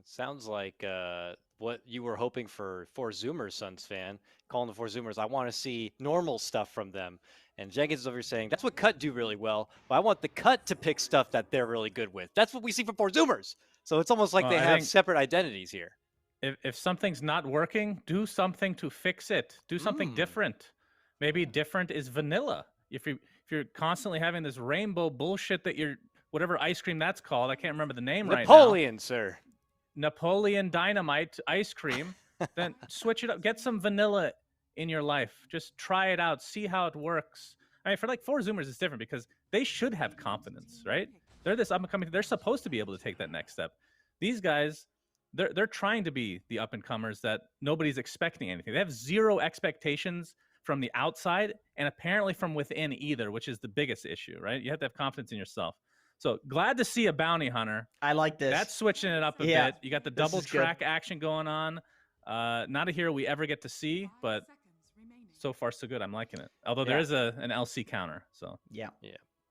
Sounds like what you were hoping for Zoomers, Suns fan, calling the Zoomers. I want to see normal stuff from them. And Jenkins is over here saying, that's what Cut do really well, but I want the Cut to pick stuff that they're really good with. That's what we see from Zoomers. So it's almost like Well, they I have think separate identities here. if something's not working, do something to fix it. Do something different. Maybe different is vanilla. If you're constantly having this rainbow bullshit that you're whatever ice cream that's called, I can't remember the name right now. Napoleon, sir. Napoleon Dynamite ice cream, then switch it up. Get some vanilla in your life. Just try it out. See how it works. I mean, for like four Zoomers, it's different because they should have confidence, right? They're this up and coming. They're supposed to be able to take that next step. These guys, they're trying to be the up and comers that nobody's expecting anything. They have zero expectations from the outside and apparently from within either, which is the biggest issue, right? You have to have confidence in yourself. So glad to see a bounty hunter. I like this. That's switching it up a bit. You got the double track action going on. Not a hero we ever get to see, but so far so good. I'm liking it. Although there is an LC counter. So yeah.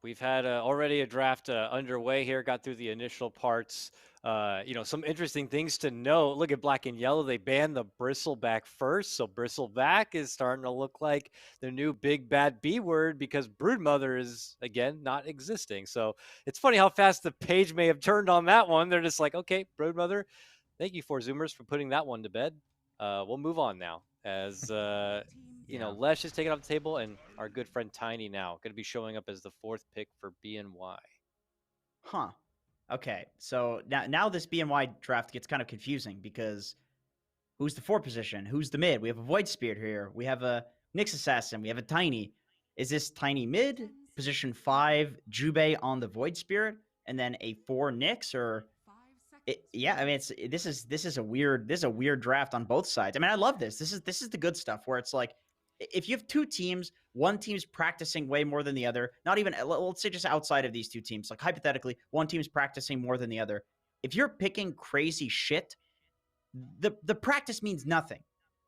We've had already a draft underway here. Got through the initial parts. Some interesting things to note. Look at Black and Yellow. They banned the Bristleback first, so Bristleback is starting to look like the new big bad B word because Broodmother is again not existing. So it's funny how fast the page may have turned on that one. They're just like, okay, Broodmother. Thank you, for Zoomers, for putting that one to bed. We'll move on now as Lesh is taken off the table, and our good friend Tiny now going to be showing up as the fourth pick for BNY. Huh. Okay, so now this BNY draft gets kind of confusing because who's the 4 position? Who's the mid? We have a Void Spirit here. We have a Nyx Assassin. We have a Tiny. Is this Tiny mid? Position 5, Jubei on the Void Spirit, and then a 4 Nyx, or I mean, this is a weird draft on both sides. I mean, I love this. This is the good stuff where it's like, if you have two teams, one team's practicing way more than the other, not even, let's say just outside of these two teams, like hypothetically, one team's practicing more than the other. If you're picking crazy shit, the practice means nothing.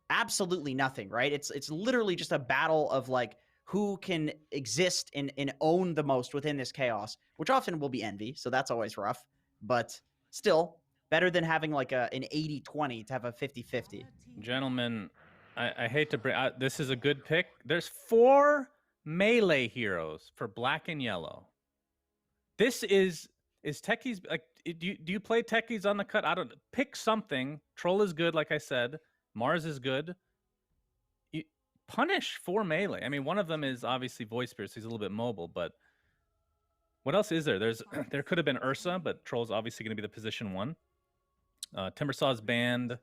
Absolutely nothing, right? It's literally just a battle of like who can exist and own the most within this chaos, which often will be Envy, so that's always rough. But still, better than having like an 80-20 to have a 50-50. Gentlemen, I hate to bring... this is a good pick. There's 4 melee heroes for Black and Yellow. This is Techies... Like, do you play Techies on the cut? I don't... Pick something. Troll is good, like I said. Mars is good. Punish 4 melee. I mean, one of them is obviously Voice Spirit, so he's a little bit mobile, but... What else is there? There could have been Ursa, but Troll's obviously going to be the position 1. Timbersaw's banned.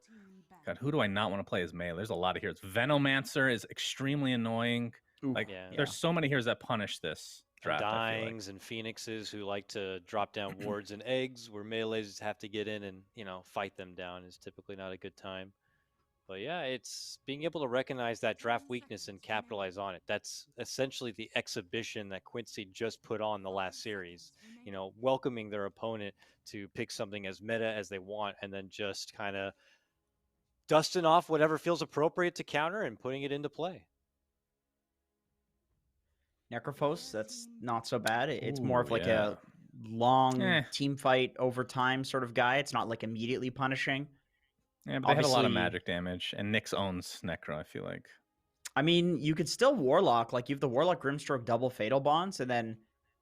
God, who do I not want to play as melee? There's a lot of heroes. Venomancer is extremely annoying. Ooh, there's so many heroes that punish this draft. Dyings and Phoenixes who like to drop down wards and eggs, where melees have to get in and fight them down is typically not a good time. But yeah, it's being able to recognize that draft weakness and capitalize on it. That's essentially the exhibition that Quincy just put on the last series. Welcoming their opponent to pick something as meta as they want, and then just kind of dusting off whatever feels appropriate to counter and putting it into play. Necrophos, that's not so bad. It's more of like a long team fight over time sort of guy. It's not like immediately punishing. Yeah, but they have a lot of magic damage, and Nyx owns Necro, I feel like. I mean, you could still Warlock. Like, you have the Warlock Grimstroke double Fatal Bonds, and then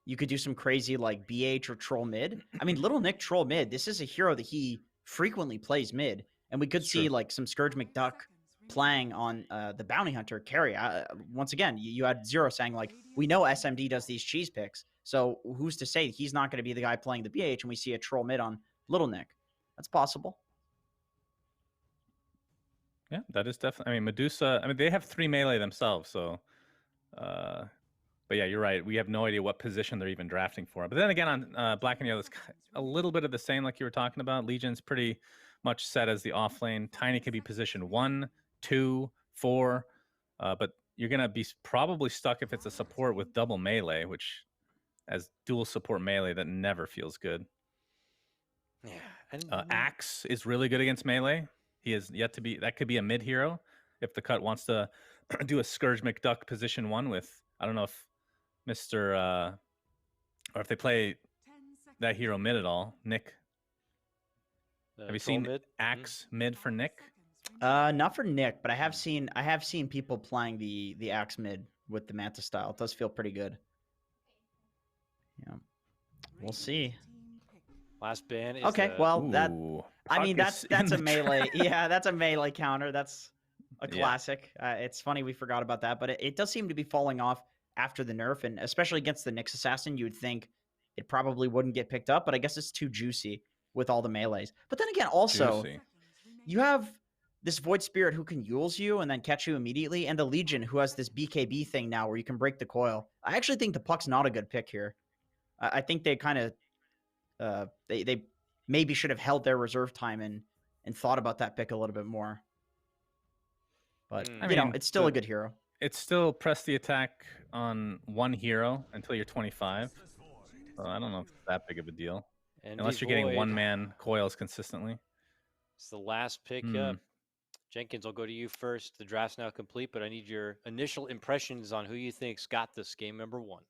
you could do some crazy, like, BH or Troll mid. I mean, Little Nick Troll mid, this is a hero that he frequently plays mid, and we could see, like, some Scourge McDuck playing on the Bounty Hunter carry. Once again, you had Zero saying, like, we know SMD does these cheese picks, so who's to say he's not going to be the guy playing the BH, and we see a Troll mid on Little Nick? That's possible. Yeah, that is definitely... I mean, Medusa... I mean, they have 3 melee themselves, so... But yeah, you're right. We have no idea what position they're even drafting for. But then again, on Black and Yellow, it's a little bit of the same like you were talking about. Legion's pretty much set as the off lane. Tiny could be position 1, 2, 4. But you're going to be probably stuck if it's a support with double melee, which as dual support melee, that never feels good. Yeah. Axe is really good against melee. He is yet to be... That could be a mid hero if the cut wants to do a Scourge McDuck position 1 with... I don't know if Mr. Or if they play that hero mid at all. Nick. Have you troll seen mid? Axe mid for Nick? Not for Nick, but I have seen people playing the Axe mid with the Manta style. It does feel pretty good. Yeah, we'll see. Last ban is Okay, well that Ooh, I mean Puck is that's in a the melee. trap. Yeah, that's a melee counter. That's a Yeah. classic. It's funny we forgot about that, but it does seem to be falling off after the nerf, and especially against the Nyx assassin, you would think it probably wouldn't get picked up, but I guess it's too juicy with all the melees. But then again, also Juicy. you have this Void Spirit who can Yules you and then catch you immediately, and the Legion who has this BKB thing now where you can break the coil. I actually think the Puck's not a good pick here. I think they kind of they maybe should have held their reserve time and thought about that pick a little bit more. But I you know, mean, it's still a good hero. It's still press the attack on one hero until you're 25. So I don't know if it's that big of a deal. Unless you're getting one-man coils consistently. It's the last pick up. Jenkins, I'll go to you first. The draft's now complete, but I need your initial impressions on who you think's got this game number 1.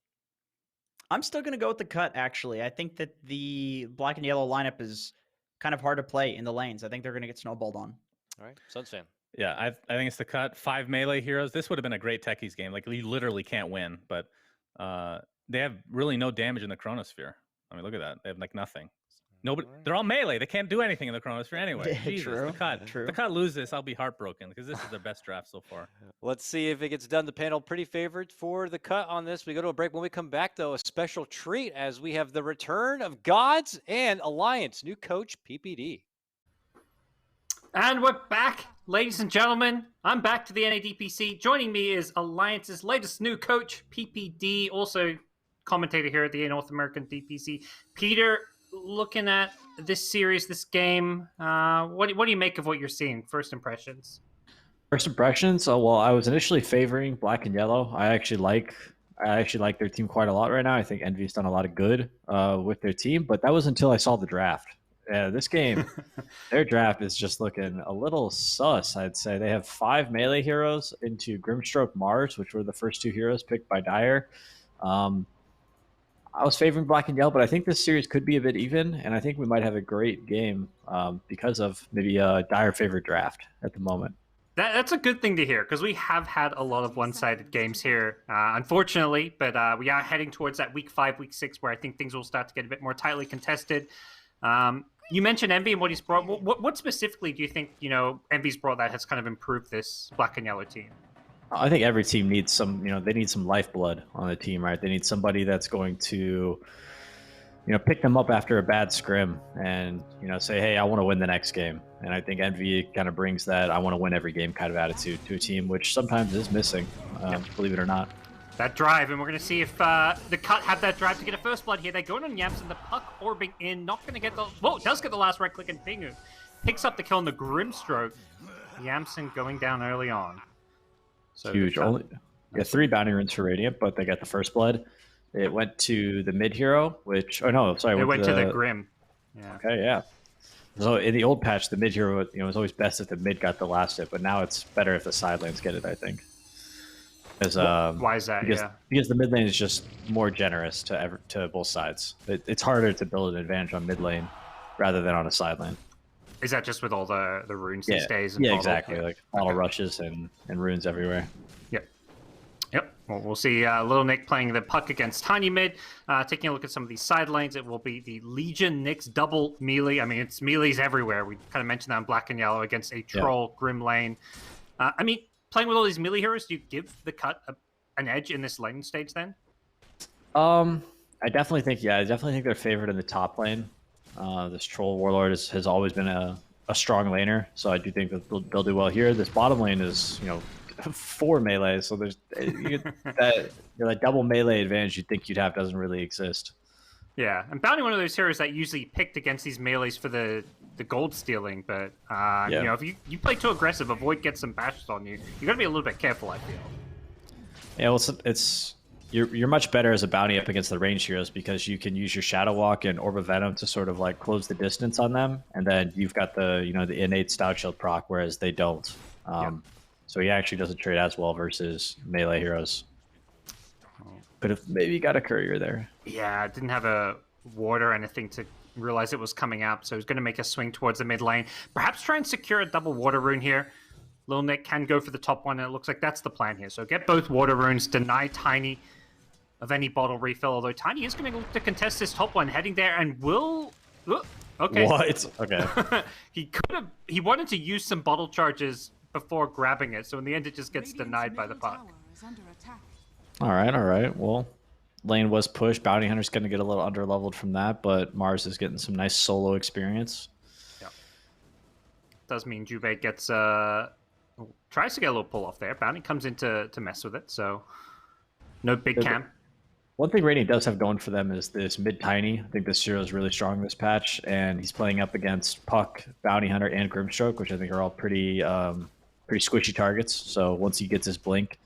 I'm still going to go with the cut, actually. I think that the black and yellow lineup is kind of hard to play in the lanes. I think they're going to get snowballed on. All right, Suns fan. Yeah, I think it's the cut. 5 melee heroes. This would have been a great techies game. Like, you literally can't win, but they have really no damage in the Chronosphere. I mean, look at that. They have, like, nothing. Nobody. They're all melee. They can't do anything in the Chronosphere anyway. Jesus, True. the cut. True. The cut lose this, I'll be heartbroken because this is their best draft so far. Let's see if it gets done. The panel pretty favored for the cut on this. We go to a break. When we come back, though, a special treat as we have the return of GoDz and Alliance new coach PPD. And we're back, ladies and gentlemen. I'm back to the NADPC. Joining me is Alliance's latest new coach, PPD, also commentator here at the North American DPC. Peter, looking at this series, this game, what do you make of what you're seeing? First impressions. First impressions. Oh well, I was initially favoring black and yellow. I actually like their team quite a lot right now. I think Envy's done a lot of good with their team, but that was until I saw the draft. This game, their draft is just looking a little sus, I'd say. They have 5 melee heroes into Grimstroke Mars, which were the first 2 heroes picked by Dyer. I was favoring black and yellow, but I think this series could be a bit even, and I think we might have a great game because of maybe a Dyer favorite draft at the moment. That's a good thing to hear because we have had a lot of one-sided games here, unfortunately, but we are heading towards that week 5, week 6, where I think things will start to get a bit more tightly contested. You mentioned Envy and what he's brought. What specifically do you think, Envy's brought that has kind of improved this black and yellow team? I think every team needs some, they need some lifeblood on the team, right? They need somebody that's going to, pick them up after a bad scrim and, say, hey, I want to win the next game. And I think Envy kind of brings that I want to win every game kind of attitude to a team, which sometimes is missing, believe it or not. That drive, and we're going to see if the cut have that drive to get a first blood here. They're going on Yamson, the Puck orbing in, not going to get the... Whoa, does get the last right click, and Pingu picks up the kill on the Grimstroke. Yamson going down early on. So huge. Only 3 bounty runes for Radiant, but they got the first blood. It went to the mid hero, which... Oh, no, sorry. It went to the Grim. Yeah. Okay, yeah. So in the old patch, the mid hero, it was always best if the mid got the last hit, but now it's better if the side lanes get it, I think. Why is that? Because the mid lane is just more generous to both sides. It's harder to build an advantage on mid lane rather than on a side lane. Is that just with all the runes these days? Yeah, exactly. Like auto rushes and runes everywhere. Yep. Well, we'll see Little Nick playing the Puck against Tiny Mid. Taking a look at some of these side lanes, it will be the Legion Nyx double melee. I mean, it's melees everywhere. We kind of mentioned that in black and yellow against a troll Grim lane. Playing with all these melee heroes, do you give the cut an edge in this lane stage then? I definitely think they're favored in the top lane. This troll warlord has always been a strong laner, so I do think that they'll do well here. This bottom lane is 4 melee, so there's that double melee advantage you'd think you'd have doesn't really exist. Yeah, and Bounty one of those heroes that usually picked against these melees for the gold stealing, but if you play too aggressive, avoid get some bashes on you. You got to be a little bit careful, I feel. Yeah, well, you're much better as a bounty up against the ranged heroes because you can use your Shadow Walk and Orb of Venom to sort of like close the distance on them, and then you've got the the innate Stout Shield proc, whereas they don't. So he actually doesn't trade as well versus melee heroes. But if maybe you got a courier there. Yeah, didn't have a ward or anything to realized it was coming up, so he's going to make a swing towards the mid lane. Perhaps try and secure a double water rune here. Lil Nick can go for the top one, and it looks like that's the plan here. So get both water runes, deny Tiny of any bottle refill, although Tiny is going to look to contest this top one, heading there, and will... Okay. What? Okay. He wanted to use some bottle charges before grabbing it, so in the end it just gets denied by the puck. All right. Well, lane was pushed. Bounty Hunter's going to get a little under-leveled from that, but Mars is getting some nice solo experience. Yeah. Does mean Jubei gets... tries to get a little pull-off there. Bounty comes in to mess with it, so no big camp. One thing Radiant does have going for them is this mid-tiny. I think this hero is really strong this patch, and he's playing up against Puck, Bounty Hunter, and Grimstroke, which I think are all pretty squishy targets. So once he gets his blink,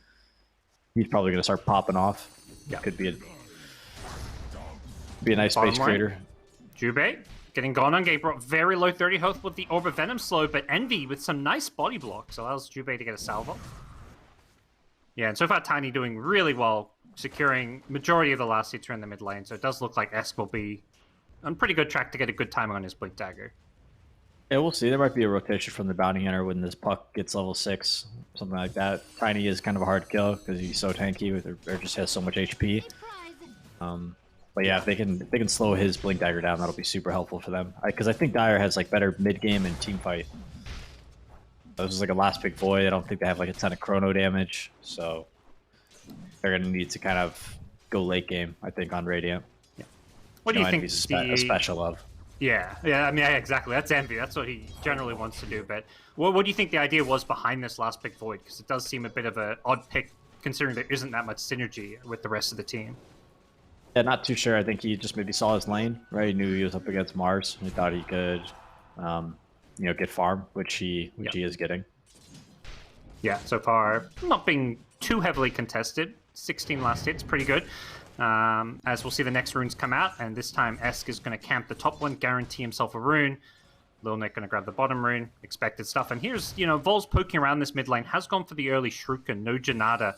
he's probably going to start popping off. Yeah. Could be a nice space creator. Jubei getting gone on Gabriel. Very low 30 health with the Orb of Venom slow, but Envy with some nice body blocks allows Jubei to get a salvo. Yeah, and so far Tiny doing really well, securing majority of the last hits in the mid lane, so it does look like Esk will be on pretty good track to get a good timing on his Blink Dagger. Yeah, we'll see. There might be a rotation from the Bounty Hunter when this Puck gets level 6, something like that. Tiny is kind of a hard kill because he's so tanky or just has so much HP. But yeah, if they can slow his Blink Dagger down, that'll be super helpful for them. Because I think Dire has like better mid game and team fight. This is like a last big void. I don't think they have like a ton of chrono damage, so they're gonna need to kind of go late game, I think, on Radiant. Yeah. What do you think? A special of. Yeah. I mean, exactly. That's Envy. That's what he generally wants to do. But what do you think the idea was behind this last big void? Because it does seem a bit of an odd pick, considering there isn't that much synergy with the rest of the team. Yeah, not too sure. I think he just maybe saw his lane, right? He knew he was up against Mars. He thought he could, get farm, which he is getting. Yeah, so far not being too heavily contested. 16 last hits, pretty good. As we'll see the next runes come out, and this time Esk is going to camp the top one, guarantee himself a rune. Lil Nick going to grab the bottom rune, expected stuff. And here's, Vol's poking around this mid lane, has gone for the early Shuriken, no Janata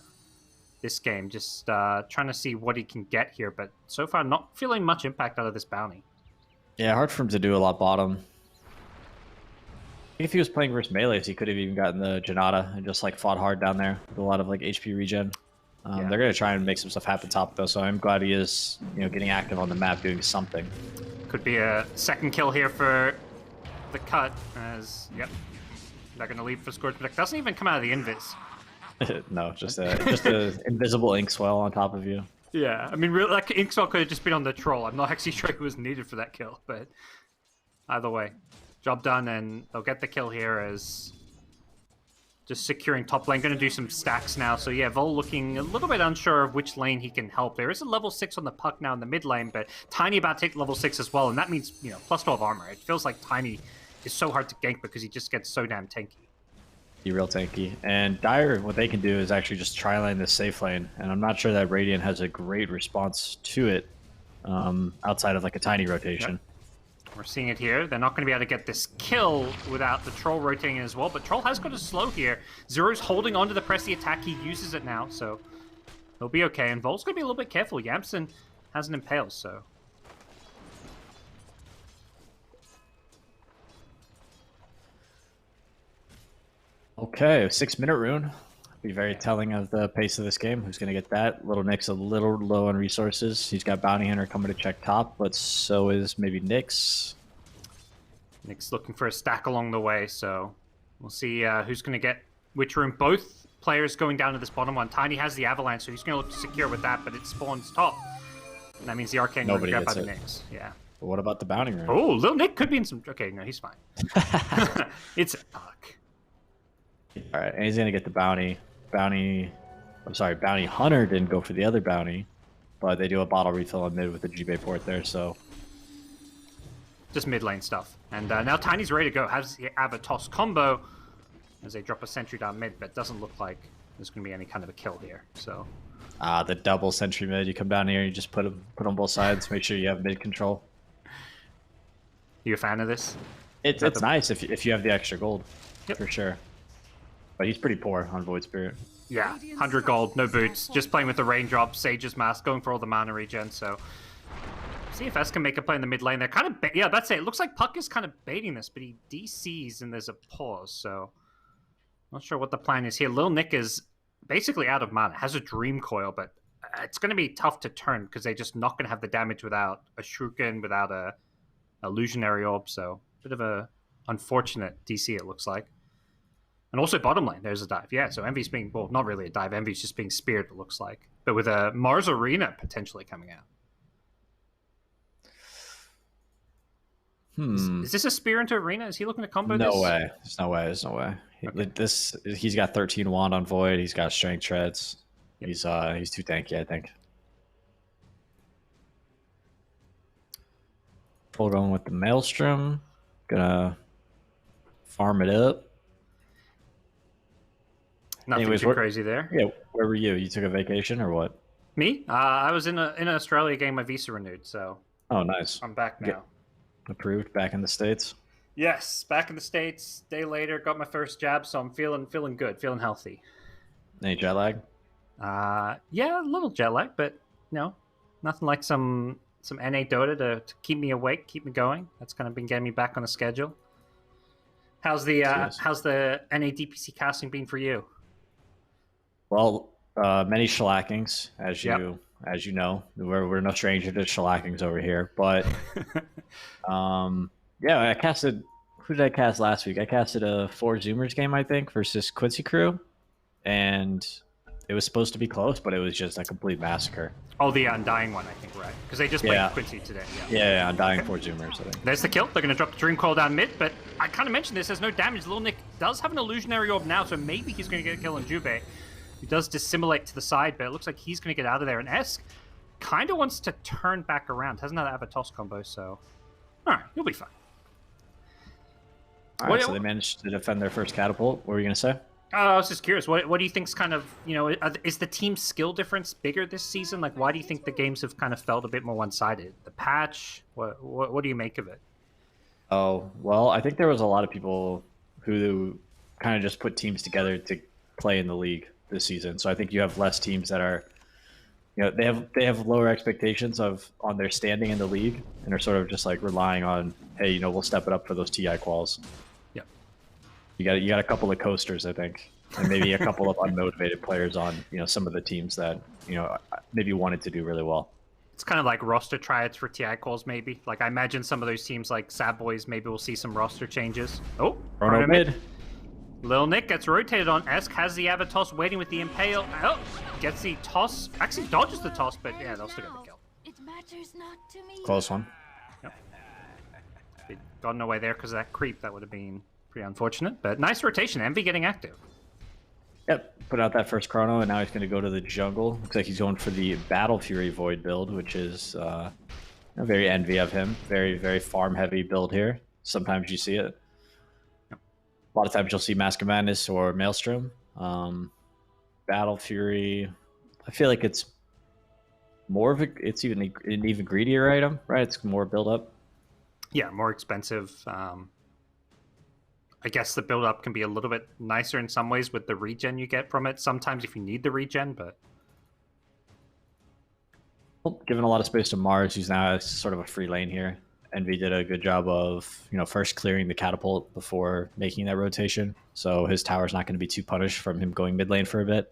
this game, just trying to see what he can get here, but so far not feeling much impact out of this bounty. Yeah, hard for him to do a lot bottom. If he was playing versus melees, he could have even gotten the Janata and just like fought hard down there with a lot of like HP regen. They're going to try and make some stuff happen top though, so I'm glad he is getting active on the map, doing something. Could be a second kill here for the cut, as they're going to leave for Scourge Protect. Doesn't even come out of the invis. No, just a invisible ink swell on top of you. Yeah, I mean, really, like Inkswell could have just been on the troll. I'm not actually sure it was needed for that kill, but either way, job done, and they'll get the kill here as just securing top lane. Going to do some stacks now, so yeah, Vol looking a little bit unsure of which lane he can help. There is a level 6 on the Puck now in the mid lane, but Tiny about to take level 6 as well, and that means, plus 12 armor. It feels like Tiny is so hard to gank because he just gets so damn tanky. Real tanky. And Dire, what they can do is actually just tri-lane this safe lane, and I'm not sure that Radiant has a great response to it outside of like a Tiny rotation. Yep. We're seeing it here. They're not going to be able to get this kill without the Troll rotating as well, but Troll has got a slow here. Zero's holding on to the pressy attack. He uses it now, so he'll be okay. And Vol's going to be a little bit careful. Yamson has an impale, so... Okay, 6-minute rune. Be very telling of the pace of this game. Who's going to get that? Little Nick's a little low on resources. He's got Bounty Hunter coming to check top, but so is maybe Nyx. Nick's looking for a stack along the way, so we'll see who's going to get which rune. Both players going down to this bottom one. Tiny has the Avalanche, so he's going to look to secure with that, but it spawns top. And that means the Arcane will get by the Nyx. Yeah. But what about the Bounty rune? Oh, Lil Nick could be in some... Okay, no, he's fine. It's a Puck. All right, and he's gonna get the bounty. Bounty Hunter didn't go for the other bounty, but they do a bottle refill on mid with the G-Bay port there. So just mid lane stuff. And now Tiny's ready to go. Has the Avatos combo as they drop a sentry down mid, but doesn't look like there's gonna be any kind of a kill here. So the double sentry mid. You come down here and you just put on both sides. Make sure you have mid control. You a fan of this? It's nice if you have the extra gold, for sure. But he's pretty poor on Void Spirit. Yeah, 100 gold, no boots, just playing with the raindrops, Sage's Mask, going for all the mana regen, so See if S can make a play in the mid lane. They're kind of yeah, that's it. It looks like Puck is kind of baiting this, but he DCs and there's a pause. So not sure what the plan is here. Lil Nick is basically out of mana. Has a Dream Coil, but it's going to be tough to turn because they're just not going to have the damage without a Shuriken, without a Illusionary Orb. So bit of a unfortunate DC it looks like. And also bottom lane, there's a dive. Yeah, so Envy's being, well, not really a dive. Envy's just being speared, it looks like. But with a Mars Arena potentially coming out. Is this a spear into Arena? Is he looking to combo this? No way. There's no way. There's no way. Okay. He's got 13 wand on Void. He's got strength treads. Yep. He's too tanky, I think. Full going with the Maelstrom. Gonna farm it up. Nothing too crazy there. Yeah, where were you? You took a vacation or what? Me? I was in Australia getting my visa renewed, so. Oh, nice. I'm back now. Approved, back in the States? Yes, back in the States. Day later, got my first jab, so I'm feeling good, feeling healthy. Any jet lag? Yeah, a little jet lag, but no, nothing like some NA Dota to keep me awake, keep me going. That's kind of been getting me back on the schedule. How's the NA DPC casting been for you? Well, many shellackings, as you know. We're no stranger to shellackings over here. But yeah, I casted. Who did I cast last week? I casted a 4 Zoomers game, I think, versus Quincy Crew, and it was supposed to be close, but it was just a complete massacre. Oh, the Undying one, I think, right? Because they just played Quincy today. Yeah, Undying 4 Zoomers, I think. There's the kill. They're going to drop the Dream Coil down mid, but I kind of mentioned this. There's no damage. Lil Nick does have an Illusionary Orb now, so maybe he's going to get a kill on Jubei. He does dissimulate to the side, but it looks like he's going to get out of there. And Esk kind of wants to turn back around. Hasn't had a Avatos combo, so... Alright, you'll be fine. Alright, so they managed to defend their first catapult. What were you going to say? I was just curious. What do you think's kind of, is the team skill difference bigger this season? Like, why do you think the games have kind of felt a bit more one-sided? The patch? What do you make of it? Oh, well, I think there was a lot of people who kind of just put teams together to play in the league this season. So I think you have less teams that are, they have lower expectations on their standing in the league and are sort of just like relying on, hey, we'll step it up for those TI quals. Yeah. You got a couple of coasters, I think, and maybe a couple of unmotivated players on, some of the teams that, maybe wanted to do really well. It's kind of like roster triads for TI quals, maybe. Like, I imagine some of those teams like Sad Boys, maybe we'll see some roster changes. Oh, Chrono mid. Lil Nick gets rotated on. Esk has the Avatos waiting with the Impale. Oh, gets the toss. Actually dodges the toss, but yeah, they'll still get the kill. It matters not to me. Close one. Yep. They'd gotten away there because of that creep. That would have been pretty unfortunate. But nice rotation. Envy getting active. Yep. Put out that first chrono, and now he's going to go to the jungle. Looks like he's going for the Battle Fury Void build, which is very envy of him. Very, very farm-heavy build here. Sometimes you see it. A lot of times you'll see Mask of Madness or Maelstrom. Battle Fury, I feel like it's more of it's an even greedier item, right? It's more build up. Yeah, more expensive. I guess the build up can be a little bit nicer in some ways with the regen you get from it. Sometimes if you need the regen, but given a lot of space to Mars, who's now sort of a free lane here. Envy did a good job of, first clearing the catapult before making that rotation. So his tower's not going to be too punished from him going mid lane for a bit.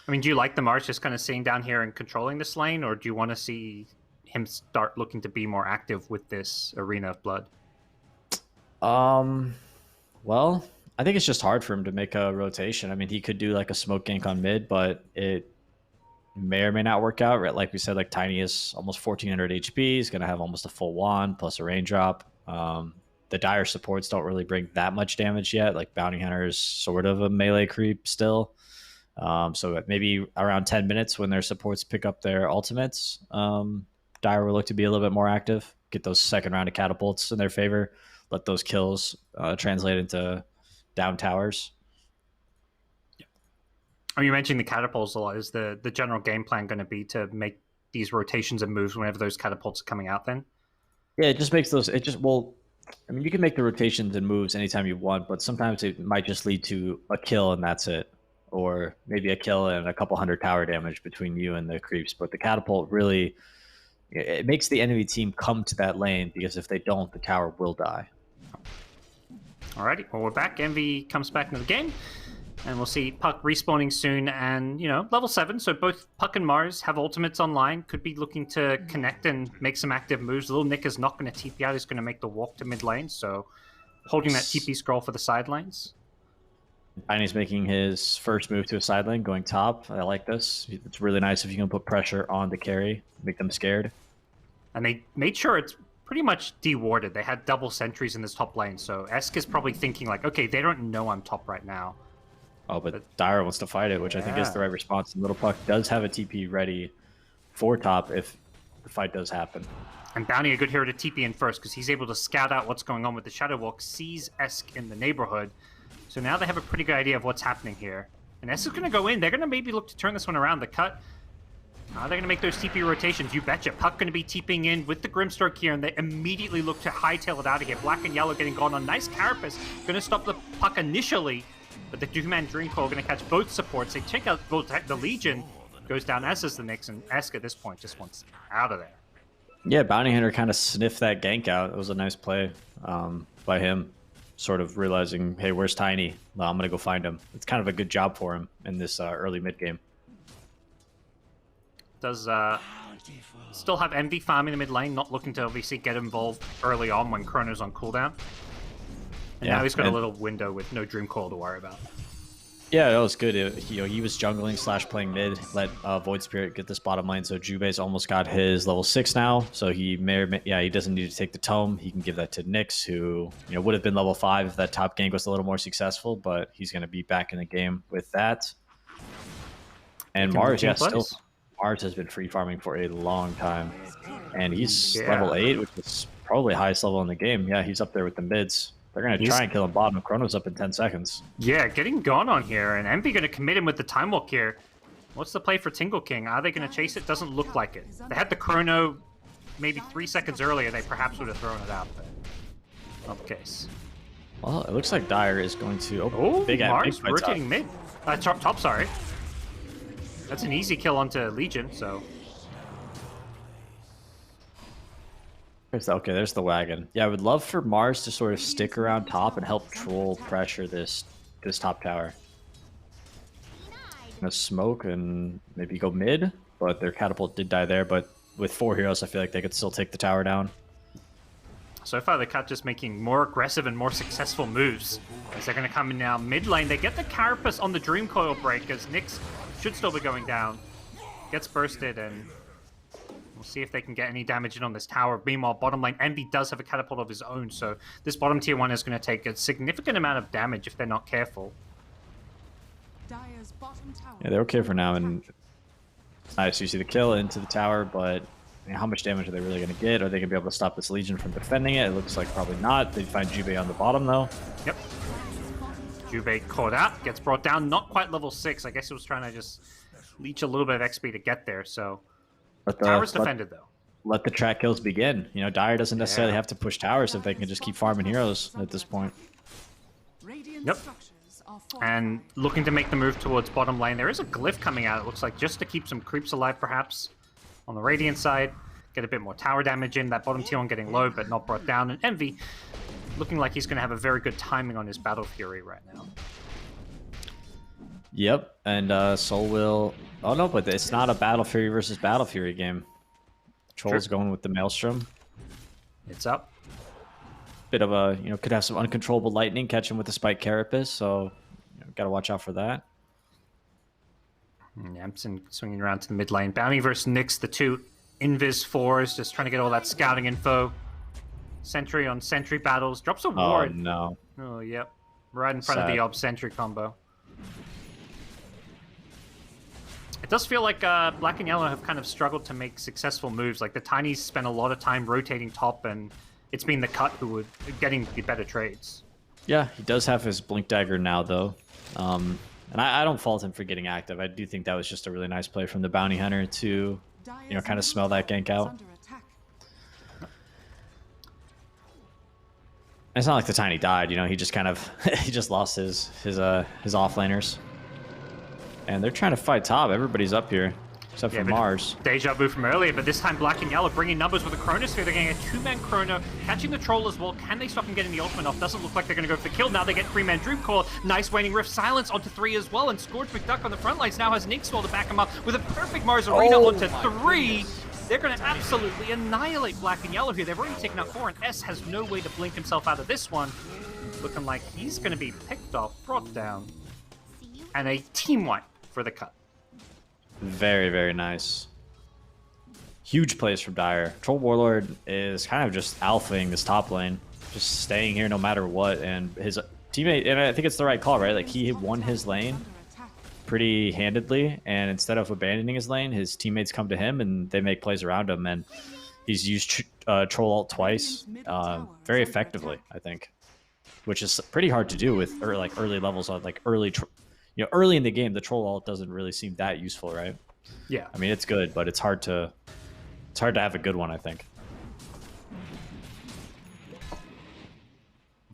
I mean, do you like the Mars just kind of sitting down here and controlling this lane, or do you want to see him start looking to be more active with this Arena of Blood? Well, I think it's just hard for him to make a rotation. I mean, he could do like a smoke gank on mid, but it may or may not work out. Right? Like we said, like Tiny is almost 1400 HP. He's going to have almost a full wand plus a raindrop. The dire supports don't really bring that much damage yet. Like Bounty Hunter is sort of a melee creep still. So maybe around 10 minutes when their supports pick up their ultimates, Dire will look to be a little bit more active, get those second round of catapults in their favor, let those kills translate into down towers. You mentioned the catapults a lot. Is the general game plan going to be to make these rotations and moves whenever those catapults are coming out then? Yeah, it just makes those... you can make the rotations and moves anytime you want, but sometimes it might just lead to a kill and that's it. Or maybe a kill and a couple hundred tower damage between you and the creeps. But the catapult really it makes the enemy team come to that lane, because if they don't, the tower will die. Alrighty, well, we're back. Envy comes back into the game, and we'll see Puck respawning soon. And, you know, level 7, so both Puck and Mars have ultimates online, could be looking to connect and make some active moves. Little Nick is not going to TP out, he's going to make the walk to mid lane, so holding that TP scroll for the side lanes. Tiny's making his first move to a side lane, going top. I like this. It's really nice if you can put pressure on the carry, make them scared. And they made sure it's pretty much de-warded. They had double sentries in this top lane, so Esk is probably thinking like, okay, they don't know I'm top right now. Oh, but Dire wants to fight it, which I think is the right response. And Little Puck does have a TP ready for top if the fight does happen. And Bounty, a good hero to TP in first, because he's able to scout out what's going on with the Shadow Walk, sees Esk in the neighborhood. So now they have a pretty good idea of what's happening here. And Esk is going to go in. They're going to maybe look to turn this one around. The cut. They're going to make those TP rotations. You betcha. Puck going to be TPing in with the Grimstroke here, and they immediately look to hightail it out of here. Black and Yellow getting gone on. Nice Carapace. Going to stop the Puck initially, but the two-man Dream Coil going to catch both supports. They take out both. The Legion goes down, as does the Nyx, and Esk at this point just wants out of there. Yeah, Bounty Hunter kind of sniffed that gank out. It was a nice play by him, sort of realizing, hey, where's Tiny? Well, I'm going to go find him. It's kind of a good job for him in this early mid-game. Does still have Envy farming the mid lane, not looking to obviously get involved early on when Chrono's on cooldown. And now he's got a little window with no Dream Coil to worry about. Yeah, that was good. He was jungling / playing mid, let Void Spirit get this bottom lane, so Jube's almost got his level 6 now, so he he doesn't need to take the tome. He can give that to Nyx, who would have been level 5 if that top gank was a little more successful, but he's going to be back in the game with that. And Mars, Mars has been free farming for a long time, and he's level 8, which is probably the highest level in the game. Yeah, he's up there with the mids. They're going to try and kill him bottom. Chrono's up in 10 seconds. Yeah, getting gone on here, and Envy going to commit him with the Time Walk here. What's the play for Tingle King? Are they going to chase it? Doesn't look like it. They had the Chrono maybe 3 seconds earlier. They perhaps would have thrown it out, but not the case. Well, it looks like Dire is going to... Mars rotating mid. Top, sorry. That's an easy kill onto Legion, so... Okay, there's the wagon. Yeah, I would love for Mars to sort of stick around top and help troll pressure this top tower. Gonna smoke and maybe go mid, but their catapult did die there, but with 4 heroes, I feel like they could still take the tower down. So far, the cut just making more aggressive and more successful moves. As they're going to come in now mid lane. They get the Carapace on the Dream Coil break, as Nyx should still be going down. Gets bursted, and we'll see if they can get any damage in on this tower. Meanwhile, bottom lane, Envy does have a catapult of his own, so this bottom tier 1 is going to take a significant amount of damage if they're not careful. Yeah, they're okay for now, and nice. You see the kill into the tower, but how much damage are they really going to get? Are they going to be able to stop this Legion from defending it? It looks like probably not. They find Jube on the bottom, though. Yep. Jube caught out, gets brought down, not quite level 6. I guess it was trying to just leech a little bit of XP to get there, so... Tower's defended, though. Let the track kills begin. Dire doesn't necessarily have to push towers if they can just keep farming heroes at this point. Yep. And looking to make the move towards bottom lane. There is a glyph coming out, it looks like, just to keep some creeps alive, perhaps. On the Radiant side, get a bit more tower damage in. That bottom tier 1 getting low, but not brought down. And Envy looking like he's going to have a very good timing on his Battle Fury right now. Yep, and Soul will... Oh no, but it's not a Battle Fury versus Battle Fury game. Troll's going with the Maelstrom. It's up. Bit of a, could have some uncontrollable lightning, catch him with the Spike Carapace, so gotta watch out for that. Yeah, I'm swinging around to the mid lane. Bounty versus Nyx, the two Invis 4s, just trying to get all that scouting info. Sentry on Sentry battles. Drops a ward. Oh, no. Oh, yep. Right in front of the Ob Sentry combo. It does feel like Black and Yellow have kind of struggled to make successful moves. Like, the Tinies spent a lot of time rotating top, and it's been the Cut who were getting the better trades. Yeah, he does have his Blink Dagger now, though. And I don't fault him for getting active. I do think that was just a really nice play from the Bounty Hunter to, kind of smell that gank out. It's not like the Tiny died, he just kind of he just lost his offlaners. And they're trying to fight top. Everybody's up here. except Yeah, for but Mars. Deja vu from earlier, but this time Black and Yellow bringing numbers with a Chronosphere. They're getting a 2-man Chrono, catching the Troll as well. Can they stop him getting the ultimate off? Doesn't look like they're going to go for the kill. Now they get 3-man Droop Core. Nice Waning Rift Silence onto 3 as well, and Scourge McDuck on the front lines now has Nixwell to back him up with a perfect Mars Arena onto 3. They're going to absolutely annihilate Black and Yellow here. They've already taken out 4, and S has no way to blink himself out of this one. Looking like he's going to be picked off, brought down, and a team wipe for the cut. Very, very nice. Huge plays from Dire. Troll Warlord is kind of just alphaing this top lane, just staying here no matter what, and his teammate, and I think it's the right call, right? Like, he won his lane pretty handedly, and instead of abandoning his lane, his teammates come to him and they make plays around him, and he's used Troll Ult twice very effectively, I think, which is pretty hard to do with early levels on early in the game. The Troll Ult doesn't really seem that useful, right? Yeah, I mean, it's good, but it's hard to have a good one, I think.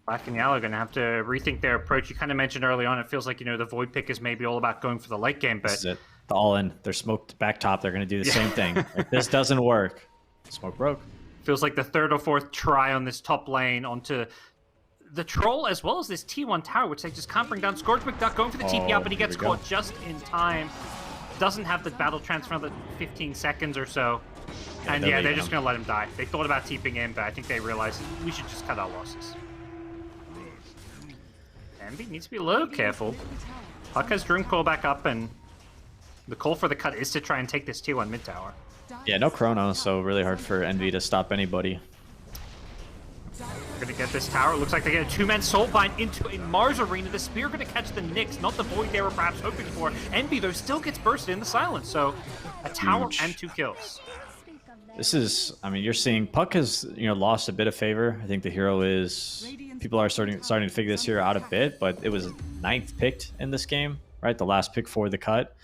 Black and Yellow are going to have to rethink their approach. You kind of mentioned early on, it feels like, the Void pick is maybe all about going for the late game, but... This is it. The all-in. They're smoked back top. They're going to do the same thing. If this doesn't work, smoke broke. Feels like the 3rd or 4th try on this top lane onto the Troll, as well as this T1 tower, which they just can't bring down. Scourge McDuck going for the TP out, but he gets caught just in time. Doesn't have the battle transfer another 15 seconds or so. And yeah, they're just going to let him die. They thought about TPing in, but I think they realized we should just cut our losses. Envy needs to be a little careful. Puck has Dream Core back up, and the call for the cut is to try and take this T1 mid tower. Yeah, no Chrono, so really hard for Envy to stop anybody. Gonna get this tower. It looks like they get a 2-man Soulbind into a Mars Arena. The Spear gonna catch the Nyx, not the Void they were perhaps hoping for. Envy, though, still gets bursted in the silence, so a tower and 2 kills. This is, I mean, you're seeing Puck has, lost a bit of favor. I think the hero is, people are starting to figure this hero out a bit, but it was 9th picked in this game, right? The last pick for the cut.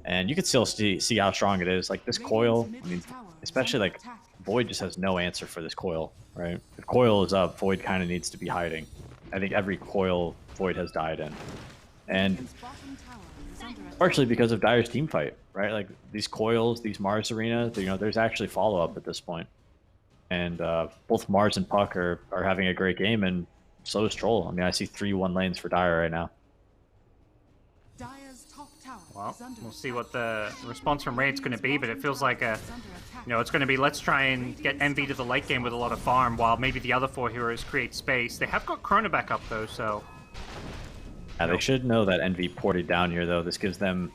And you can still see how strong it is. Like, this coil, I mean, especially like Void just has no answer for this coil, right? If coil is up, Void kind of needs to be hiding. I think every coil Void has died in. And partially because of Dire's team fight, right? Like, these coils, these Mars Arena, there's actually follow-up at this point. And both Mars and Puck are having a great game, and so is Troll. I mean, I see 3-1 lanes for Dire right now. Well, we'll see what the response from Raid's going to be, but it feels like it's going to be, let's try and get Envy to the late game with a lot of farm, while maybe the other 4 heroes create space. They have got Chrono back up, though, so... Yeah, they should know that Envy ported down here, though. This gives them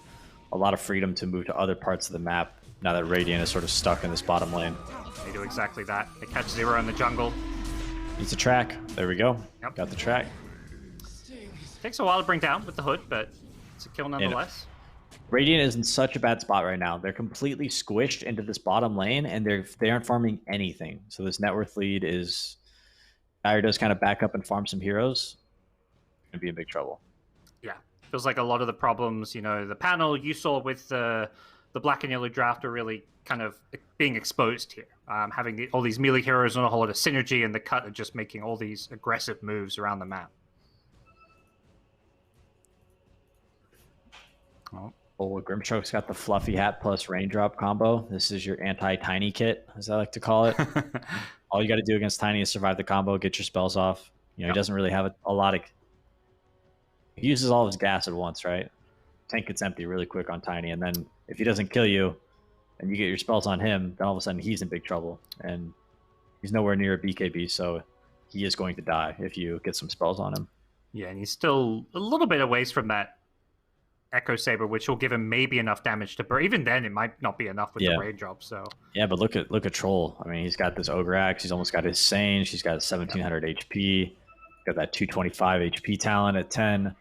a lot of freedom to move to other parts of the map, now that Radiant is sort of stuck in this bottom lane. They do exactly that. They catch Zero in the jungle. Needs a track. There we go. Yep. Got the track. Takes a while to bring down with the hood, but it's a kill nonetheless. Radiant is in such a bad spot right now. They're completely squished into this bottom lane, and they aren't farming anything. So this net worth lead is... Dire does kind of back up and farm some heroes. Going to be in big trouble. Yeah. Feels like a lot of the problems, the panel you saw with the Black and Yellow draft are really kind of being exposed here. Having all these melee heroes and a whole lot of synergy, and the cut are just making all these aggressive moves around the map. Oh, Grimstroke's got the fluffy hat plus raindrop combo. This is your anti-tiny kit, as I like to call it. All you got to do against Tiny is survive the combo, get your spells off. He doesn't really have a lot of... He uses all of his gas at once, right? Tank gets empty really quick on Tiny, and then if he doesn't kill you, and you get your spells on him, then all of a sudden he's in big trouble. And he's nowhere near a BKB, so he is going to die if you get some spells on him. Yeah, and he's still a little bit away from that Echo Saber, which will give him maybe enough damage to burn. Even then, it might not be enough with the raindrop. So yeah, but look at Troll. I mean, he's got this Ogre Axe. He's almost got his Sage. He's got 1700 HP. Got that 225 HP talent at 10.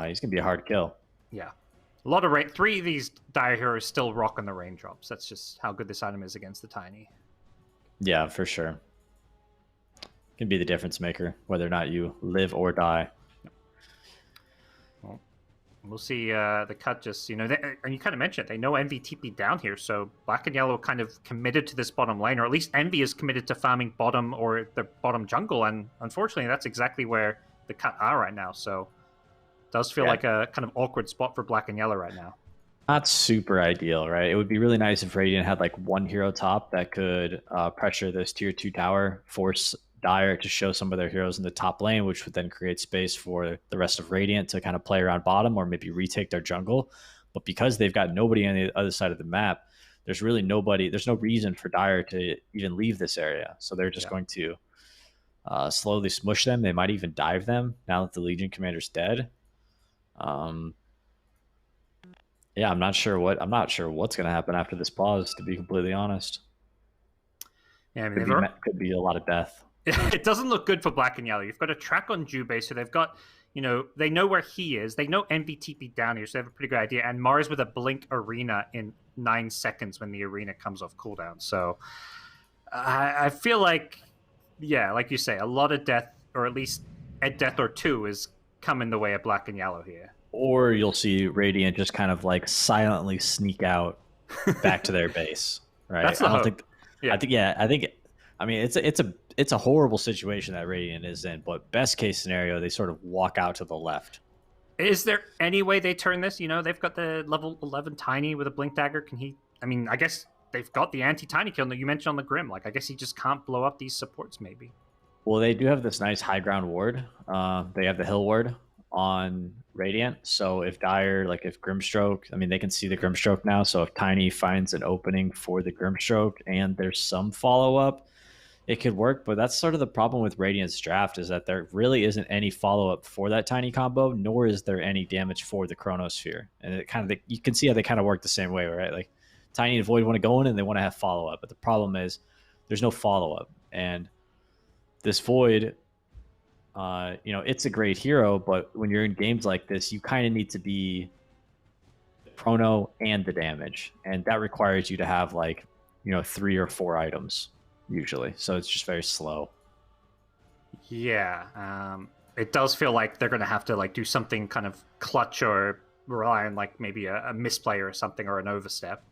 He's gonna be a hard kill. Yeah, a lot of 3 of these Dire heroes still rock on the raindrops. That's just how good this item is against the Tiny. Yeah, for sure. Can be the difference maker whether or not you live or die. We'll see the cut just, and you kind of mentioned it, they know Envy TP down here, so Black and Yellow kind of committed to this bottom lane, or at least Envy is committed to farming bottom or the bottom jungle, and unfortunately that's exactly where the cut are right now, so it does feel like a kind of awkward spot for Black and Yellow right now. Not super ideal, right? It would be really nice if Radiant had like one hero top that could pressure this tier 2 tower, force Dire to show some of their heroes in the top lane, which would then create space for the rest of Radiant to kind of play around bottom or maybe retake their jungle. But because they've got nobody on the other side of the map, there's really nobody, there's no reason for Dire to even leave this area. So they're just going to slowly smush them. They might even dive them now that the Legion commander's dead. Yeah, I'm not sure what's going to happen after this pause, to be completely honest. Yeah, I mean, could be a lot of death. It doesn't look good for Black and Yellow. You've got a track on Jubei, so they've got, they know where he is. They know MVTP down here, so they have a pretty good idea. And Mars with a Blink Arena in 9 seconds when the arena comes off cooldown. So I feel like, yeah, like you say, a lot of death, or at least a death or two, is coming the way of Black and Yellow here. Or you'll see Radiant just kind of like silently sneak out back to their base, right? That's the hope. I mean, it's a horrible situation that Radiant is in, but best case scenario, they sort of walk out to the left. Is there any way they turn this? They've got the level 11 Tiny with a Blink Dagger. Can he? I mean, I guess they've got the anti-Tiny kill that you mentioned on the Grim. Like, I guess he just can't blow up these supports, maybe. Well, they do have this nice high ground ward. They have the hill ward on Radiant. So if Dire, like if Grimstroke, I mean, they can see the Grimstroke now. So if Tiny finds an opening for the Grimstroke and there's some follow-up, it could work. But that's sort of the problem with Radiant's draft, is that there really isn't any follow-up for that Tiny combo, nor is there any damage for the Chronosphere. And it kind of, you can see how they kind of work the same way, right? Like Tiny and Void want to go in and they want to have follow-up. But the problem is there's no follow-up. And this Void, it's a great hero, but when you're in games like this, you kind of need to be chrono and the damage, and that requires you to have 3 or 4 items usually. So it's just very slow. Yeah, it does feel like they're going to have to do something kind of clutch or rely on maybe a misplay or something, or an overstep.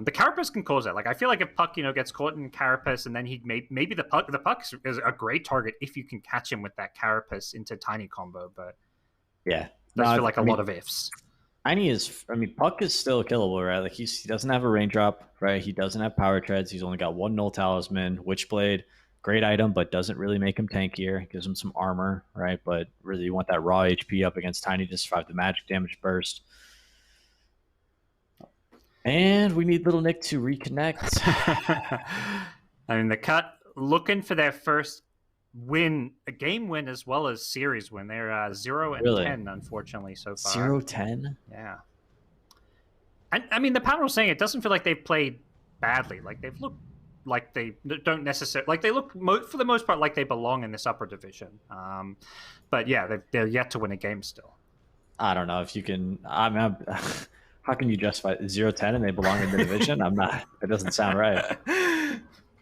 The Carapace can cause that. I feel like if Puck, gets caught in Carapace, and then maybe the Puck is a great target if you can catch him with that Carapace into Tiny combo. But yeah, I feel like a lot of ifs. Puck is still killable, right? He doesn't have a raindrop, right? He doesn't have power treads. He's only got 1 null talisman, Witchblade, great item, but doesn't really make him tankier. It gives him some armor, right? But really, you want that raw HP up against Tiny to survive the magic damage burst. And we need Little Nick to reconnect. I mean, the Cut looking for their first win, a game win as well as series win. They're 0-10, unfortunately, so far. 0-10? Yeah. I mean, the panel was saying it doesn't feel like they've played badly. They've looked like they don't necessarily... they look, for the most part, like they belong in this upper division. But yeah, they're yet to win a game still. I don't know if you can... How can you justify 0-10 and they belong in the division? I'm not. It doesn't sound right.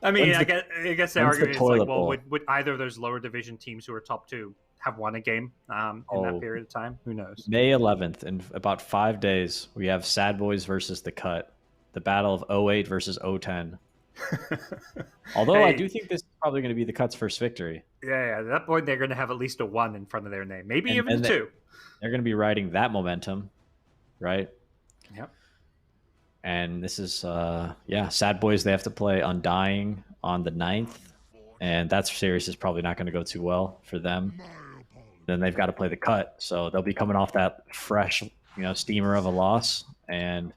I mean, I guess the argument is would either of those lower division teams who are top 2 have won a game in that period of time? Who knows? May 11th, in about 5 days, we have Sad Boys versus The Cut. The battle of 08 versus 010. Although I do think this is probably going to be The Cut's first victory. Yeah. At that point, they're going to have at least a 1 in front of their name. Maybe even 2. They're going to be riding that momentum, right? Yep. And this is, Sad Boys, they have to play Undying on the 9th. And that series is probably not going to go too well for them. Then they've got to play The Cut. So they'll be coming off that fresh, steamer of a loss. And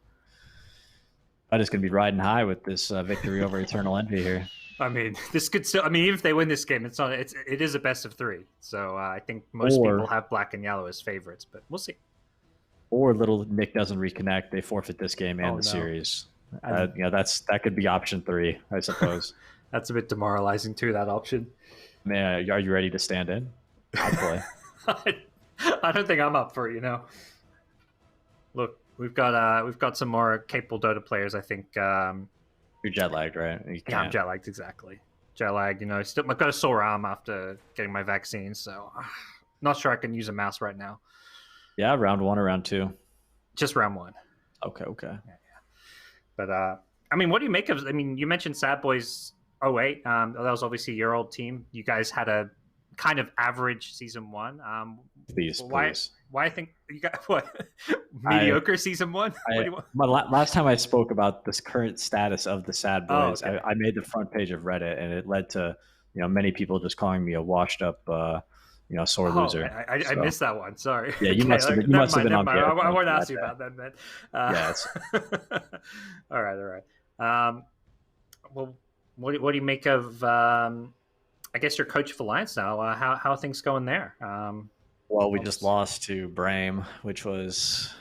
Cut is going to be riding high with this victory over Eternal Envy here. I mean, this could still... I mean, even if they win this game, it is a best of 3. So I think most people have Black and Yellow as favorites, but we'll see. Or Little Nick doesn't reconnect, they forfeit this game and the series. That could be option 3, I suppose. That's a bit demoralizing too, that option. Man, are you ready to stand in? I'll play. I don't think I'm up for it. Look, we've got some more capable Dota players. I think you're jet lagged, right? Yeah, I'm jet lagged, exactly. Jet lagged. Still, I've got a sore arm after getting my vaccine, so not sure I can use a mouse right now. Yeah, round 1 or round 2? Just round 1. Okay. Yeah. But, I mean, what do you make of... I mean, you mentioned Sad Boys 08. That was obviously your old team. You guys had a kind of average season 1. Please, Why? please. Why I think you got what? Mediocre season 1? What do you want? Last time I spoke about this current status of the Sad Oh, Boys, okay. I made the front page of Reddit, and it led to many people just calling me a washed up sore loser. I missed that one. Sorry. Yeah, you Okay, must have been. You must have been on the I airplane won't for ask that you day. about that, man. Yes. All right. Well, what do you make of? I guess you're coach of Alliance now. How are things going there? Well, we just lost to Brame, which was,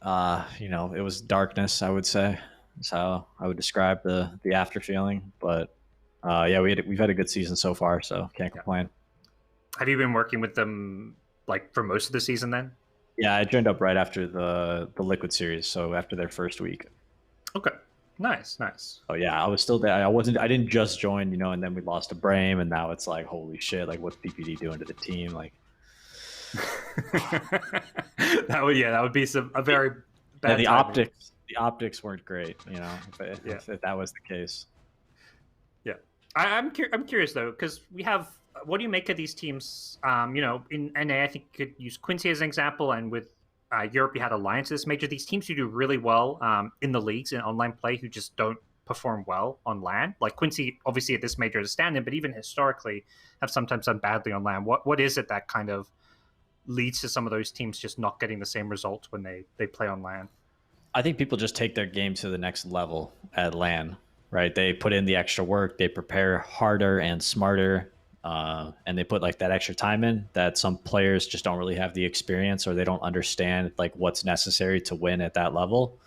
it was darkness, I would say. That's how I would describe the after feeling. But yeah, we've had a good season so far, so can't complain. Have you been working with them like for most of the season then? Yeah, I joined up right after the Liquid series, so after their first week. Okay. Nice. Oh yeah, I was still there. I didn't just join, and then we lost to Brame, and now it's like, holy shit, like what's PPD doing to the team? Like that would be a very bad. Yeah, the optics weren't great, if that was the case. Yeah, I'm curious though, because we have. What do you make of these teams? In NA, I think you could use Quincy as an example, and with Europe, you had Alliance this major. These teams who do really well in the leagues in online play, who just don't perform well on LAN. Like Quincy, obviously at this major is a stand-in, but even historically have sometimes done badly on LAN. What is it that kind of leads to some of those teams just not getting the same results when they play on LAN? I think people just take their game to the next level at LAN, right? They put in the extra work, they prepare harder and smarter, and they put like that extra time in that some players just don't really have the experience, or they don't understand like what's necessary to win at that level.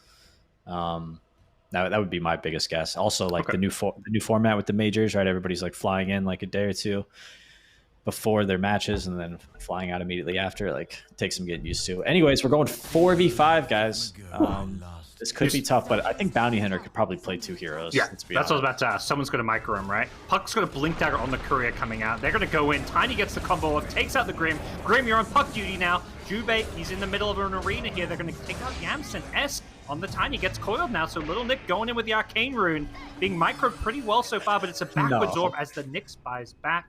That would be my biggest guess. Also, like the new format with the majors, right? Everybody's like flying in like a day or two before their matches and then flying out immediately after. Like, takes some getting used to. Anyways, we're going 4v5, guys. This could be tough, but I think Bounty Hunter could probably play 2 heroes. Yeah, that's what I was about to ask. Someone's going to micro him, right? Puck's got a Blink Dagger on the Courier coming out. They're going to go in. Tiny gets the combo off, takes out the Grim. Grim, you're on Puck duty now. Jube, he's in the middle of an arena here. They're going to take out Yamson. S on the Tiny gets coiled now, so Little Nick going in with the Arcane Rune. Being microed pretty well so far, but it's a backwards orb as the Nick buys back.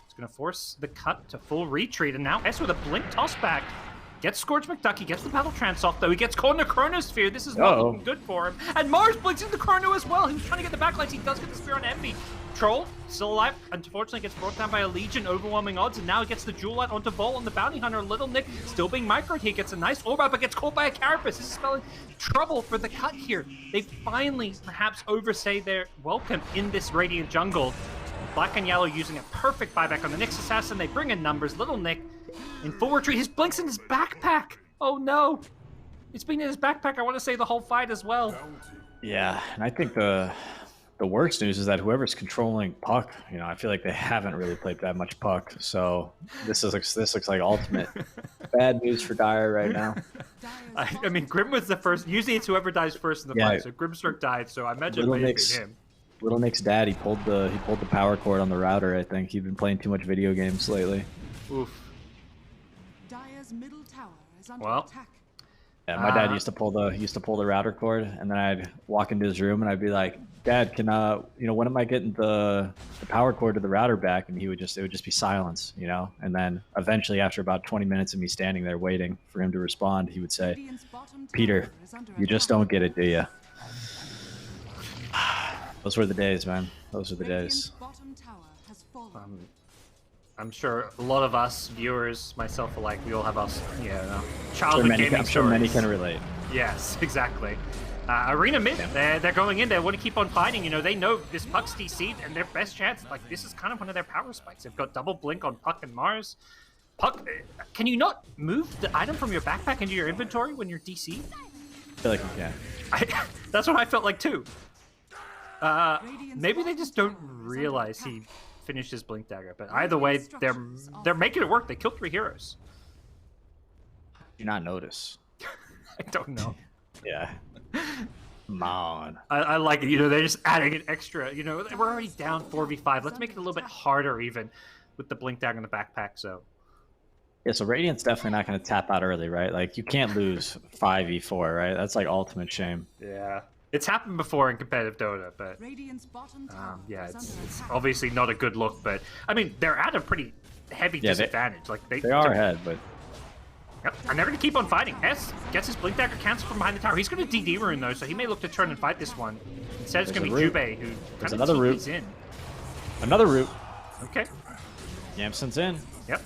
It's going to force the cut to full retreat, and now S with a Blink toss back. Gets Scourge McDucky, gets the Battle Trance off, though. He gets caught in a Chronosphere. This is not looking good for him. And Mars blinks into Chrono as well. He was trying to get the backlights. He does get the Spear on Envy. Troll, still alive. Unfortunately, gets brought down by a Legion, overwhelming odds. And now he gets the Jewel Light onto Vol on the Bounty Hunter. Little Nick still being microed here. Gets a nice orb out, but gets caught by a Carapace. This is spelling trouble for the cut here. They finally perhaps overstay their welcome in this Radiant jungle. Black and Yellow using a perfect buyback on the Nyx Assassin. They bring in numbers. Little Nick in full retreat. His Blink's in his backpack. Oh no! It's been in his backpack, I want to say, the whole fight as well. Yeah, and I think the worst news is that whoever's controlling Puck, I feel like they haven't really played that much Puck. So this looks like ultimate bad news for Dire right now. I mean, Grim was the first. Usually it's whoever dies first in the fight. So Grimstroke died, so I imagine it may have been him. Little Nick's dad, he pulled the power cord on the router, I think. He's been playing too much video games lately. Oof. Dire's middle tower is under Well, attack. Yeah, my dad used to pull the router cord, and then I'd walk into his room and I'd be like, "Dad, can when am I getting the power cord to the router back?" And it would just be silence, And then eventually, after about 20 minutes of me standing there waiting for him to respond, he would say, "Peter, you just don't get it, do you?" Those were the days, man. Those were the days. I'm sure a lot of us viewers, myself alike, we all have us, childhood gaming I'm sure many can relate. Yes, exactly. Arena mid, they're going in. They want to keep on fighting. They know this Puck's DC'd, and their best chance, like, this is kind of one of their power spikes. They've got double blink on Puck and Mars. Puck, can you not move the item from your backpack into your inventory when you're DC'd? I feel like you can. That's what I felt like too. Maybe they just don't realize he finished his Blink Dagger, but either way, they're making it work. They killed 3 heroes. Do you not notice? I don't know. Yeah. Come on. I like it. They're just adding an extra. We're already down 4v5. Let's make it a little bit harder even with the Blink Dagger in the backpack. So. Yeah, so Radiant's definitely not going to tap out early, right? Like, you can't lose 5v4, right? That's like ultimate shame. Yeah. It's happened before in competitive Dota, but yeah, it's obviously not a good look. But I mean, they're at a pretty heavy disadvantage. Like they are ahead, but Yep, and they're going to keep on fighting. S gets his Blink Dagger cancelled from behind the tower. He's going to DD rune, though, so he may look to turn and fight this one. Instead, it's going to be Jubei, who kind of another root. in. Another root. Okay. Yamsen's in. Yep.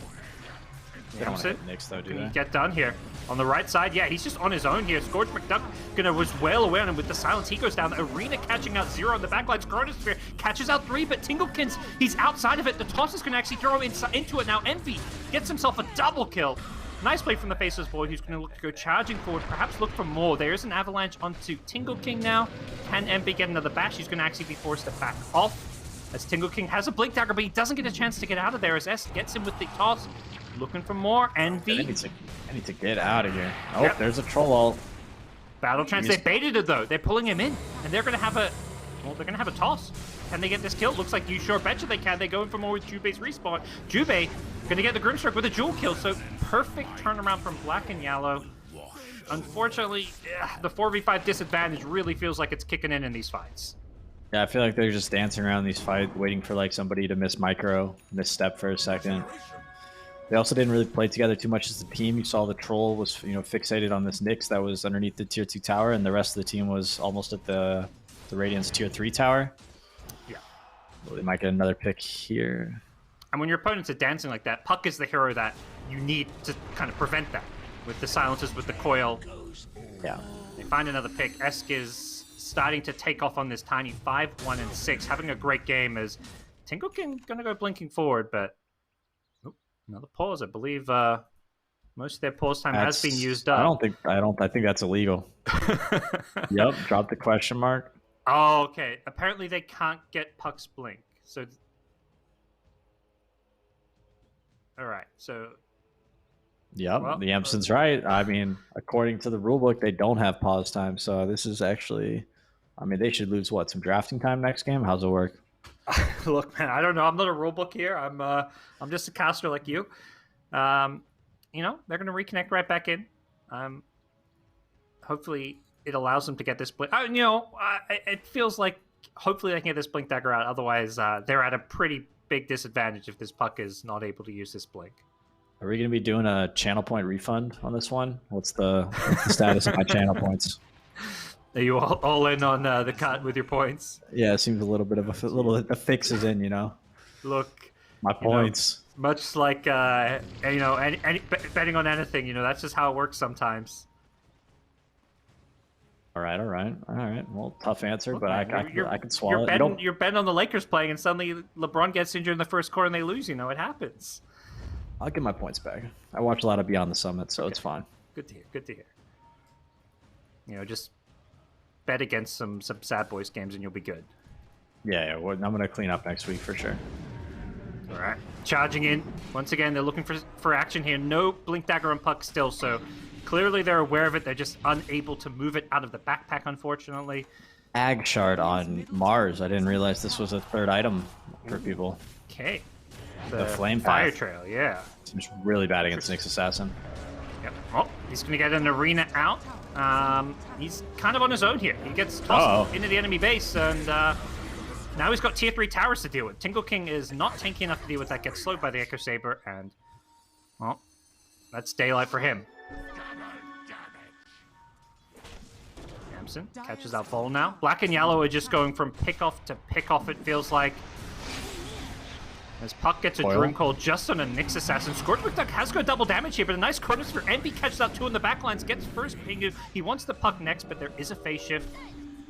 They don't want to hit Nyx, though, do Can they? he get done here? On the right side, yeah, he's just on his own here. Scourge McDuck was well aware, and with the silence, he goes down. The Arena catching out 0 on the backline. Chronosphere catches out 3, but Tinglekin's, he's outside of it. The toss is going to actually throw him into it now. Envy gets himself a double kill. Nice play from the Faceless Void, who's going to look to go charging forward, perhaps look for more. There is an avalanche onto Tingle King now. Can Envy get another bash? He's going to actually be forced to back off, as Tingle King has a Blink Dagger, but he doesn't get a chance to get out of there, as S gets him with the toss. Looking for more. Envy. I need to get out of here. Oh, Yep. There's a troll ult. Battle Trance. They baited it, though. They're pulling him in, and they're going to have a... Well, they're going to have a toss. Can they get this kill? Looks like you sure betcha they can. They're going for more with Jubei's respawn. Jubei going to get the Grimstroke with a dual kill, so perfect turnaround from Black and Yellow. Unfortunately, the 4v5 disadvantage really feels like it's kicking in these fights. Yeah, I feel like they're just dancing around these fights, waiting for like somebody to misstep for a second. They also didn't really play together too much as a team. You saw the troll was, fixated on this Nyx that was underneath the tier 2 tower, and the rest of the team was almost at the Radiant's tier 3 tower. Yeah. Well, they might get another pick here. And when your opponents are dancing like that, Puck is the hero that you need to kind of prevent that. With the silences, with the coil. Yeah. They find another pick. Esk is starting to take off on this tiny 5, 1, and 6, having a great game as Tingle-King going to go blinking forward, but another pause. I believe most of their pause time has been used up. I think that's illegal. Yep, drop the question mark. Oh, okay. Apparently they can't get Puck's blink. So all right. So yep, well, the Yamsen's right. I mean, according to the rulebook, they don't have pause time. So this is actually, I mean, they should lose some drafting time next game. How's it work? Look, man, I don't know. I'm not a rulebook here. I'm just a caster like you. They're going to reconnect right back in. Hopefully, it allows them to get this blink. It feels like hopefully they can get this blink dagger out. Otherwise, they're at a pretty big disadvantage if this Puck is not able to use this blink. Are we going to be doing a channel point refund on this one? What's the status of my channel points? Are you all in on the cut with your points? Yeah, it seems a little bit of a fix is in, Look, my points. Much like betting on anything, that's just how it works sometimes. All right. Well, tough answer, Look, but man, I can swallow it. You're betting on the Lakers playing, and suddenly LeBron gets injured in the first quarter and they lose. It happens. I'll get my points back. I watch a lot of Beyond the Summit, so It's fine. Good to hear. Just bet against some Sad Boys games and you'll be good. Yeah. Well, I'm gonna clean up next week for sure. All right, charging in once again. They're looking for action here. No blink dagger on Puck still, so clearly they're aware of it. They're just unable to move it out of the backpack, unfortunately. Ag shard on Mars. I didn't realize this was a third item for people. Okay. The flame fire path. trail, yeah. Seems really bad against Nyx Assassin. Yep. Oh, he's gonna get an arena out. He's kind of on his own here. He gets tossed into the enemy base, and now he's got tier 3 towers to deal with. Tingle King is not tanky enough to deal with that. Gets slowed by the Echo Saber, and well, that's daylight for him. Yamsen catches that fall now. Black and Yellow are just going from pick off to pick off. It feels like. As Puck gets a Dream Call just on a Nyx Assassin. Scorch McDuck has got double damage here, but a nice Chronos for Envy catches out 2 in the backlines, gets first ping. He wants the Puck next, but there is a phase shift.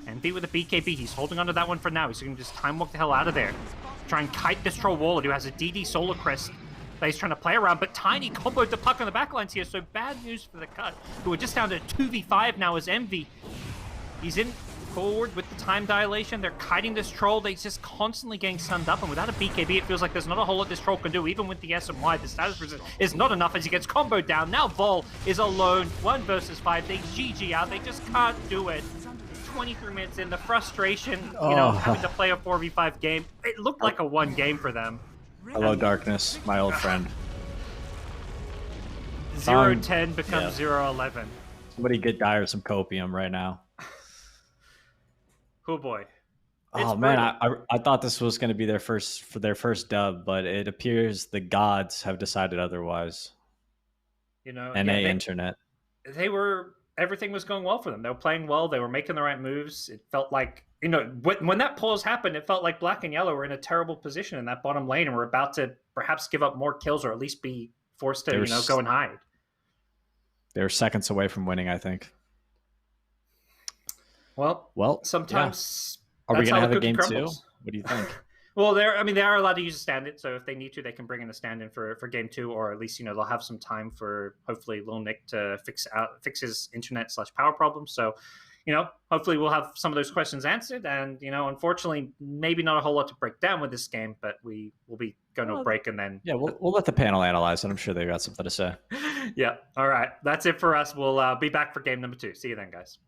Envy with a BKB. He's holding onto that one for now. He's going to just time walk the hell out of there. Try and kite this Troll Waller, who has a DD Solar Crest that he's trying to play around, but Tiny comboed the Puck on the backlines here, so bad news for the cut, who are just down to 2v5 now as Envy. He's in forward with the time dilation. They're kiting this troll. They're just constantly getting stunned up, and without a BKB, it feels like there's not a whole lot this troll can do. Even with the SMY, the status resist is not enough as he gets comboed down. Now Vol is alone, 1 versus 5. They GG out. They just can't do it. 23 minutes in, the frustration, having to play a 4v5 game. It looked like a 1 game for them. Hello, Darkness, my old friend. 0-10 becomes 0-11. Somebody get Dire some copium right now. Oh boy. Oh man, I thought this was going to be their first dub, but it appears the gods have decided otherwise. You know, NA internet. Everything was going well for them. They were playing well. They were making the right moves. It felt like, you know, when that pause happened, it felt like Black and Yellow were in a terrible position in that bottom lane and were about to perhaps give up more kills or at least be forced to, go and hide. They were seconds away from winning, I think. Well, sometimes are we going to have a game crumbles. 2? What do you think? Well, they are allowed to use a stand-in, so if they need to, they can bring in a stand-in for game 2, or at least, they'll have some time for, hopefully, Lil Nick to fix his internet/power problems. So, hopefully we'll have some of those questions answered, and, unfortunately, maybe not a whole lot to break down with this game, but we will be going to a break and then... Yeah, we'll let the panel analyze it. I'm sure they've got something to say. Yeah, all right. That's it for us. We'll be back for game number 2. See you then, guys.